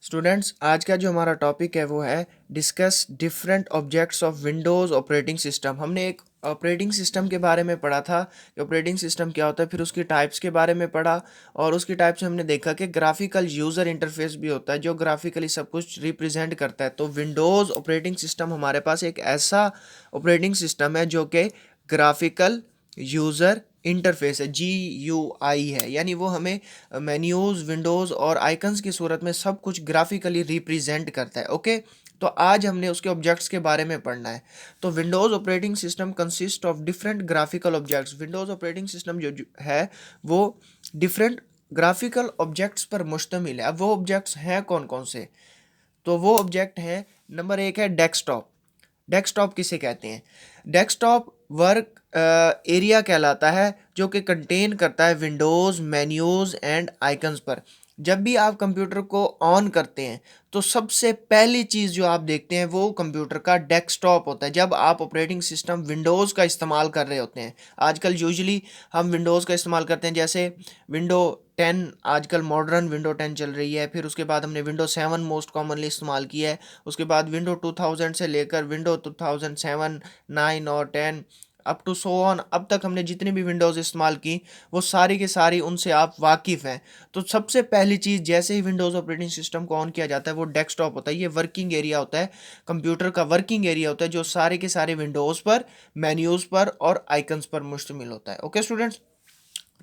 Students, आज का जो हमारा टॉपिक है वो है discuss different objects of Windows operating system. हमने एक ऑपरेटिंग सिस्टम के बारे में पढ़ा था कि ऑपरेटिंग सिस्टम क्या होता है, फिर उसकी टाइप्स के बारे में पढ़ा और उसकी टाइप से हमने देखा कि ग्राफिकल यूज़र इंटरफेस भी होता है जो ग्राफिकली सब कुछ रिप्रेजेंट करता है। तो विंडोज़ ऑपरेटिंग सिस्टम हमारे पास एक ऐसा ऑपरेटिंग सिस्टम है जो कि ग्राफिकल यूज़र इंटरफेस है, GUI है, यानी वो हमें मेन्यूज़, विंडोज़ और आइकन्स की सूरत में सब कुछ ग्राफिकली रिप्रेजेंट करता है। ओके, तो आज हमने उसके ऑब्जेक्ट्स के बारे में पढ़ना है। तो Windows operating system consist of different graphical objects. Windows operating system जो है वो डिफरेंट ग्राफिकल ऑब्जेक्ट्स पर मुश्तमिल है। अब वो ऑब्जेक्ट्स हैं कौन कौन से? तो वो ऑब्जेक्ट हैं, नंबर एक है डेस्कटॉप। डेस्कटॉप किसे कहते हैं? डेस्कटॉप वर्क एरिया कहलाता है जो कि कंटेन करता है विंडोज़, मेन्यूज़ एंड आइकन्स पर। जब भी आप कंप्यूटर को ऑन करते हैं तो सबसे पहली चीज़ जो आप देखते हैं वो कंप्यूटर का डेस्कटॉप होता है जब आप ऑपरेटिंग सिस्टम विंडोज़ का इस्तेमाल कर रहे होते हैं। आजकल यूजुअली हम विंडोज़ का इस्तेमाल करते हैं, जैसे विंडो 10, आजकल मॉडर्न विंडो 10 चल रही है, फिर उसके बाद हमने विंडो 7 मोस्ट कॉमनली इस्तेमाल किया है, उसके बाद विंडो 2000 से लेकर विंडो 2007, 9 और 10 अप टू सो ऑन, अब तक हमने जितनी भी विंडोज़ इस्तेमाल की वो सारी की सारी उनसे आप वाकिफ़ हैं। तो सबसे पहली चीज़, जैसे ही विंडोज़ ऑपरेटिंग सिस्टम को ऑन किया जाता है वो डेस्कटॉप होता है। ये वर्किंग एरिया होता है, कंप्यूटर का वर्किंग एरिया होता है जो सारे के सारे विंडोज़ पर, मेन्यूज़ पर और आइकन्स पर मुश्तमिल होता है। ओके स्टूडेंट्स,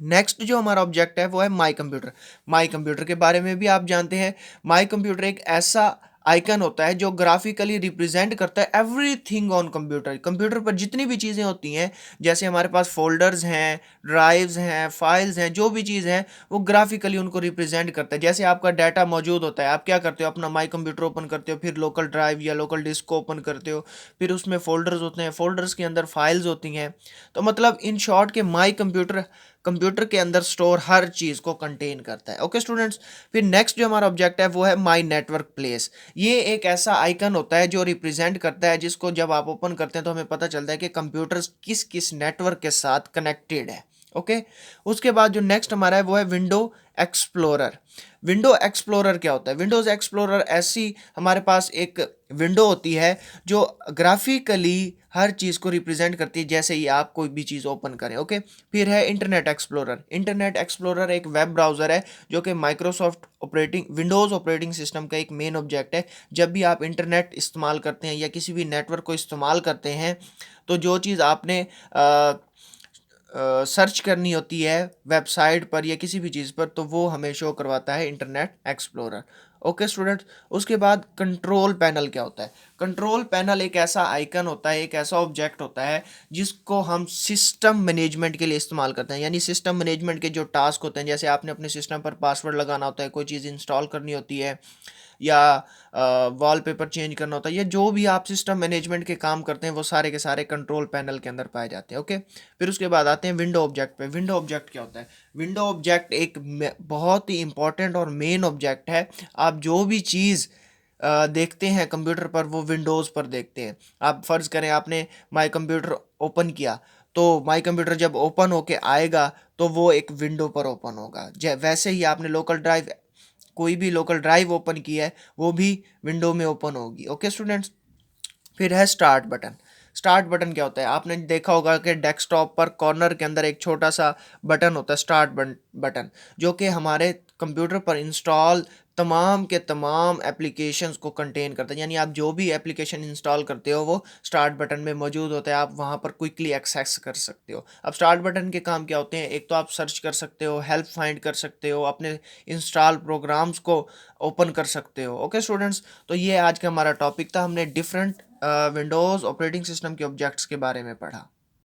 नेक्स्ट जो हमारा ऑब्जेक्ट है वो है माई कंप्यूटर। माई कंप्यूटर के बारे में भी आप जानते हैं। माई कंप्यूटर एक ऐसा आइकन होता है जो ग्राफिकली रिप्रेजेंट करता है एवरीथिंग ऑन कंप्यूटर। कंप्यूटर पर जितनी भी चीज़ें होती हैं, जैसे हमारे पास फोल्डर्स हैं, ड्राइव्स हैं, फाइल्स हैं, जो भी चीज़ है वो ग्राफिकली उनको रिप्रेजेंट करता है। जैसे आपका डाटा मौजूद होता है, आप क्या करते हो, अपना माई कंप्यूटर ओपन करते हो, फिर लोकल ड्राइव या लोकल डिस्क को ओपन करते हो, फिर उसमें फोल्डर्स होते हैं, फोल्डर्स के अंदर फाइल्स होती हैं। तो मतलब इन शॉर्ट के माई कंप्यूटर कंप्यूटर के अंदर स्टोर हर चीज़ को कंटेन करता है। ओके स्टूडेंट्स, फिर नेक्स्ट जो हमारा ऑब्जेक्ट है वो है माई नेटवर्क प्लेस। ये एक ऐसा आइकन होता है जो रिप्रेजेंट करता है, जिसको जब आप ओपन करते हैं तो हमें पता चलता है कि कंप्यूटर किस किस नेटवर्क के साथ कनेक्टेड है। ओके, उसके बाद जो नेक्स्ट हमारा है वो है विंडो एक्सप्लोरर। विंडो एक्सप्लोरर क्या होता है? विंडोज़ एक्सप्लोरर ऐसी हमारे पास एक विंडो होती है जो ग्राफिकली हर चीज़ को रिप्रेजेंट करती है जैसे ही आप कोई भी चीज़ ओपन करें। ओके, फिर है इंटरनेट एक्सप्लोरर। इंटरनेट एक्सप्लोरर एक वेब ब्राउज़र है जो कि Microsoft operating Windows operating system का एक मेन ऑब्जेक्ट है। जब भी आप इंटरनेट इस्तेमाल करते हैं या किसी भी नेटवर्क को इस्तेमाल करते हैं तो जो चीज़ आपने सर्च करनी होती है वेबसाइट पर या किसी भी चीज़ पर, तो वो हमें शो करवाता है इंटरनेट एक्सप्लोरर। ओके स्टूडेंट्स, उसके बाद कंट्रोल पैनल क्या होता है? कंट्रोल पैनल एक ऐसा आइकन होता है, एक ऐसा ऑब्जेक्ट होता है जिसको हम सिस्टम मैनेजमेंट के लिए इस्तेमाल करते हैं। यानी सिस्टम मैनेजमेंट के जो टास्क होते हैं, जैसे आपने अपने सिस्टम पर पासवर्ड लगाना होता है, कोई चीज़ इंस्टॉल करनी होती है, या वॉलपेपर चेंज करना होता है, या जो भी आप सिस्टम मैनेजमेंट के काम करते हैं वो सारे के सारे कंट्रोल पैनल के अंदर पाए जाते हैं। ओके, फिर उसके बाद आते हैं विंडो ऑब्जेक्ट पे। विंडो ऑब्जेक्ट क्या होता है? विंडो ऑब्जेक्ट एक बहुत ही इंपॉर्टेंट और मेन ऑब्जेक्ट है। आप जो भी चीज़ देखते हैं कंप्यूटर पर वो विंडोज़ पर देखते हैं। आप फ़र्ज़ करें आपने माई कंप्यूटर ओपन किया, तो माई कंप्यूटर जब ओपन होके आएगा तो वो एक विंडो पर ओपन होगा। वैसे ही आपने लोकल ड्राइव, कोई भी लोकल ड्राइव ओपन की है वो भी विंडो में ओपन होगी। ओके स्टूडेंट्स, फिर है स्टार्ट बटन। स्टार्ट बटन क्या होता है? आपने देखा होगा कि डेस्कटॉप पर कॉर्नर के अंदर एक छोटा सा बटन होता है, स्टार्ट बटन, जो कि हमारे कंप्यूटर पर इंस्टॉल तमाम के तमाम एप्लीकेशंस को कंटेन करता है। यानी आप जो भी एप्लीकेशन इंस्टॉल करते हो वो स्टार्ट बटन में मौजूद होता है, आप वहाँ पर क्विकली एक्सेस कर सकते हो। अब स्टार्ट बटन के काम क्या होते हैं? एक तो आप सर्च कर सकते हो, हेल्प फाइंड कर सकते हो, अपने इंस्टॉल प्रोग्राम्स को ओपन कर सकते हो। ओके स्टूडेंट्स, तो ये आज का हमारा टॉपिक था। हमने डिफरेंट विंडोज़ ऑपरेटिंग सिस्टम के ऑब्जेक्ट्स के बारे में पढ़ा।